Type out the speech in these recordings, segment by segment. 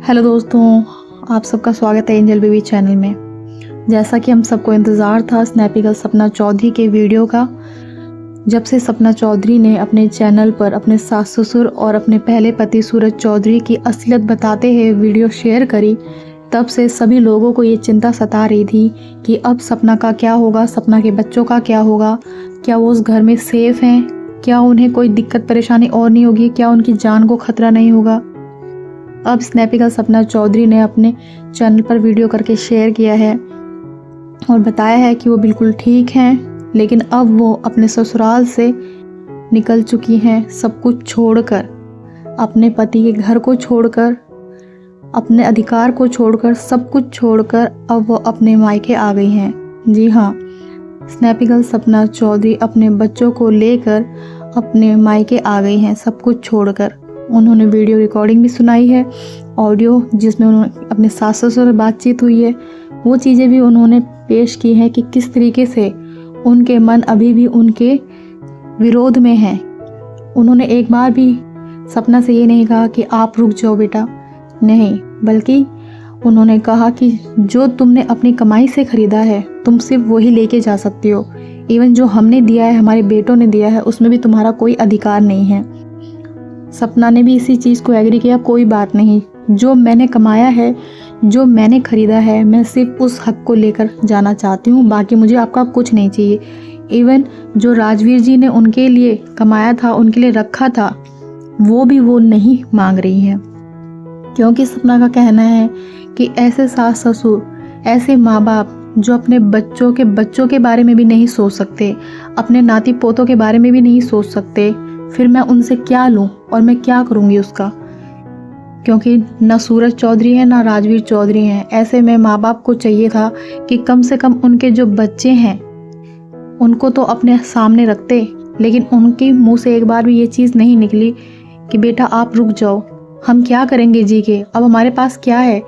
Hello दोस्तों, आप सबका स्वागत है एंजल बेबी चैनल में। जैसा कि हम सबको इंतज़ार था स्नैपी गर्ल सपना चौधरी के वीडियो का, जब से सपना चौधरी ने अपने चैनल पर अपने सास ससुर और अपने पहले पति सूरज चौधरी की असलियत बताते हुए वीडियो शेयर करी, तब से सभी लोगों को ये चिंता सता रही थी कि अब सपना का क्या होगा, सपना के बच्चों का क्या होगा, क्या वो उस घर में सेफ़ हैं, क्या उन्हें कोई दिक्कत परेशानी और नहीं होगी, क्या उनकी जान को खतरा नहीं होगा। अब स्नैपी गर्ल सपना चौधरी ने अपने चैनल पर वीडियो करके शेयर किया है और बताया है कि वो बिल्कुल ठीक हैं, लेकिन अब वो अपने ससुराल से निकल चुकी हैं, सब कुछ छोड़कर, अपने पति के घर को छोड़कर, अपने अधिकार को छोड़कर, सब कुछ छोड़कर अब वो अपने मायके आ गई हैं। जी हाँ, स्नैपी गर्ल सपना चौधरी अपने बच्चों को लेकर अपने मायके आ गई हैं, सब कुछ छोड़कर। उन्होंने वीडियो रिकॉर्डिंग भी सुनाई है, ऑडियो जिसमें उन्होंने अपने सास ससुर से बातचीत हुई है, वो चीज़ें भी उन्होंने पेश की हैं कि किस तरीके से उनके मन अभी भी उनके विरोध में हैं। उन्होंने एक बार भी सपना से ये नहीं कहा कि आप रुक जाओ बेटा, नहीं, बल्कि उन्होंने कहा कि जो तुमने अपनी कमाई से ख़रीदा है तुम सिर्फ वही लेके जा सकती हो, इवन जो हमने दिया है, हमारे बेटों ने दिया है, उसमें भी तुम्हारा कोई अधिकार नहीं है। सपना ने भी इसी चीज़ को एग्री किया, कोई बात नहीं, जो मैंने कमाया है, जो मैंने ख़रीदा है, मैं सिर्फ उस हक को लेकर जाना चाहती हूँ, बाकी मुझे आपका कुछ नहीं चाहिए। इवन जो राजवीर जी ने उनके लिए कमाया था, उनके लिए रखा था, वो भी वो नहीं मांग रही हैं, क्योंकि सपना का कहना है कि ऐसे सास ससुर, ऐसे माँ बाप जो अपने बच्चों के बारे में भी नहीं सोच सकते, अपने नाती पोतों के बारे में भी नहीं सोच सकते, फिर मैं उनसे क्या लूँ और मैं क्या करूँगी उसका, क्योंकि ना सूरज चौधरी है ना राजवीर चौधरी हैं। ऐसे में माँ बाप को चाहिए था कि कम से कम उनके जो बच्चे हैं उनको तो अपने सामने रखते, लेकिन उनके मुंह से एक बार भी ये चीज़ नहीं निकली कि बेटा आप रुक जाओ, हम क्या करेंगे जी के, अब हमारे पास क्या है।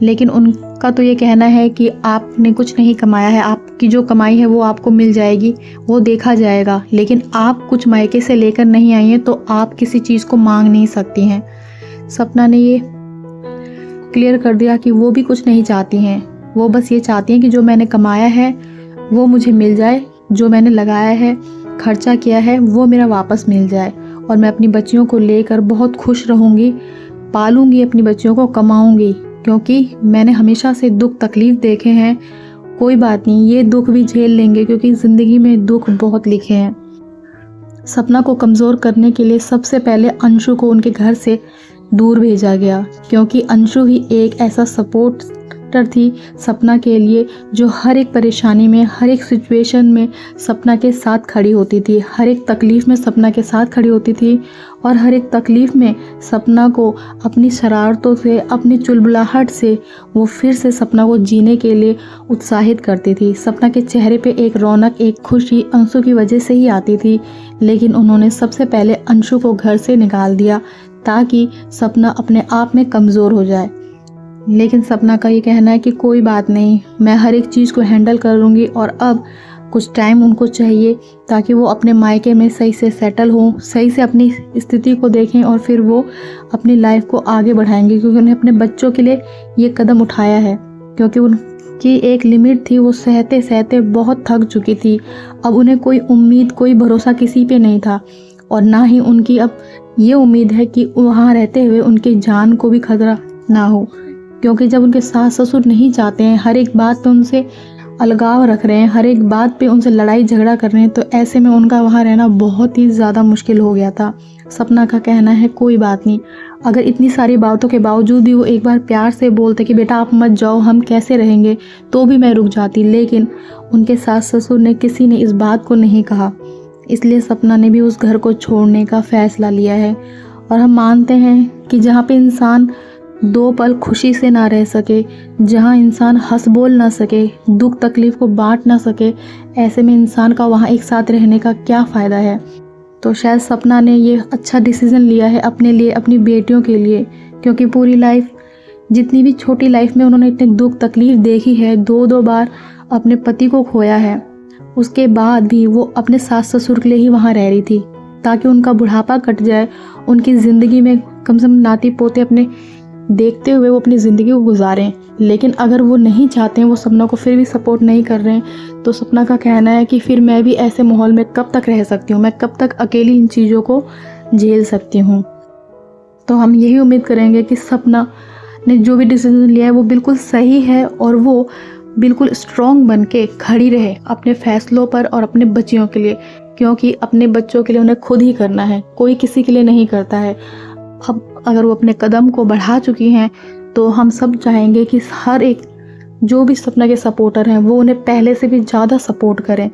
लेकिन उनका तो ये कहना है कि आपने कुछ नहीं कमाया है, आपकी जो कमाई है वो आपको मिल जाएगी, वो देखा जाएगा, लेकिन आप कुछ मायके से लेकर नहीं आई हैं तो आप किसी चीज़ को मांग नहीं सकती हैं। सपना ने ये क्लियर कर दिया कि वो भी कुछ नहीं चाहती हैं, वो बस ये चाहती हैं कि जो मैंने कमाया है वो मुझे मिल जाए, जो मैंने लगाया है, खर्चा किया है, वो मेरा वापस मिल जाए, और मैं अपनी बच्चियों को लेकर बहुत खुश रहूँगी, पालूँगी अपनी बच्चियों को, कमाऊँगी, क्योंकि मैंने हमेशा से दुख तकलीफ़ देखे हैं। कोई बात नहीं, ये दुख भी झेल लेंगे, क्योंकि ज़िंदगी में दुख बहुत लिखे हैं। सपना को कमज़ोर करने के लिए सबसे पहले अंशु को उनके घर से दूर भेजा गया, क्योंकि अंशु ही एक ऐसा सपोर्टर थी सपना के लिए, जो हर एक परेशानी में, हर एक सिचुएशन में सपना के साथ खड़ी होती थी, हर एक तकलीफ़ में सपना के साथ खड़ी होती थी, और हर एक तकलीफ़ में सपना को अपनी शरारतों से, अपनी चुलबुलाहट से वो फिर से सपना को जीने के लिए उत्साहित करती थी। सपना के चेहरे पे एक रौनक, एक खुशी अंशु की वजह से ही आती थी, लेकिन उन्होंने सबसे पहले अंशु को घर से निकाल दिया ताकि सपना अपने आप में कमज़ोर हो जाए। लेकिन सपना का ये कहना है कि कोई बात नहीं, मैं हर एक चीज़ को हैंडल कर लूँगी, और अब कुछ टाइम उनको चाहिए ताकि वो अपने मायके में सही से सेटल हों, सही से अपनी स्थिति को देखें, और फिर वो अपनी लाइफ को आगे बढ़ाएंगे, क्योंकि उन्हें अपने बच्चों के लिए ये कदम उठाया है, क्योंकि उनकी एक लिमिट थी, वो सहते सहते बहुत थक चुकी थी। अब उन्हें कोई उम्मीद, कोई भरोसा किसी पे नहीं था, और ना ही उनकी अब ये उम्मीद है कि वहाँ रहते हुए उनकी जान को भी खतरा ना हो, क्योंकि जब उनके सास ससुर नहीं चाहते हैं, हर एक बात पे उनसे अलगाव रख रहे हैं, हर एक बात पे उनसे लड़ाई झगड़ा कर रहे हैं, तो ऐसे में उनका वहाँ रहना बहुत ही ज़्यादा मुश्किल हो गया था। सपना का कहना है कोई बात नहीं, अगर इतनी सारी बातों के बावजूद भी वो एक बार प्यार से बोलते कि बेटा आप मत जाओ, हम कैसे रहेंगे, तो भी मैं रुक जाती, लेकिन उनके सास ससुर ने, किसी ने इस बात को नहीं कहा, इसलिए सपना ने भी उस घर को छोड़ने का फ़ैसला लिया है। और हम मानते हैं कि जहाँ पे इंसान 2 पल खुशी से ना रह सके, जहाँ इंसान हंस बोल ना सके, दुख तकलीफ़ को बांट ना सके, ऐसे में इंसान का वहाँ एक साथ रहने का क्या फ़ायदा है। तो शायद सपना ने ये अच्छा डिसीज़न लिया है अपने लिए, अपनी बेटियों के लिए, क्योंकि पूरी लाइफ, जितनी भी छोटी लाइफ में उन्होंने इतनी दुख तकलीफ़ देखी है, 2-2 बार अपने पति को खोया है, उसके बाद भी वो अपने सास ससुर के लिए ही वहाँ रह रही थी, ताकि उनका बुढ़ापा कट जाए, उनकी ज़िंदगी में कम से कम नाती पोते अपने देखते हुए वो अपनी ज़िंदगी को गुजारें। लेकिन अगर वो नहीं चाहते हैं, वो सपना को फिर भी सपोर्ट नहीं कर रहे हैं, तो सपना का कहना है कि फिर मैं भी ऐसे माहौल में कब तक रह सकती हूँ, मैं कब तक अकेली इन चीज़ों को झेल सकती हूँ। तो हम यही उम्मीद करेंगे कि सपना ने जो भी डिसीजन लिया है वो बिल्कुल सही है और वो बिल्कुल स्ट्रॉन्ग बन के खड़ी रहे अपने फैसलों पर और अपने बच्चियों के लिए, क्योंकि अपने बच्चों के लिए उन्हें खुद ही करना है, कोई किसी के लिए नहीं करता है। अब अगर वो अपने कदम को बढ़ा चुकी हैं तो हम सब चाहेंगे कि हर एक जो भी सपना के सपोर्टर हैं वो उन्हें पहले से भी ज़्यादा सपोर्ट करें,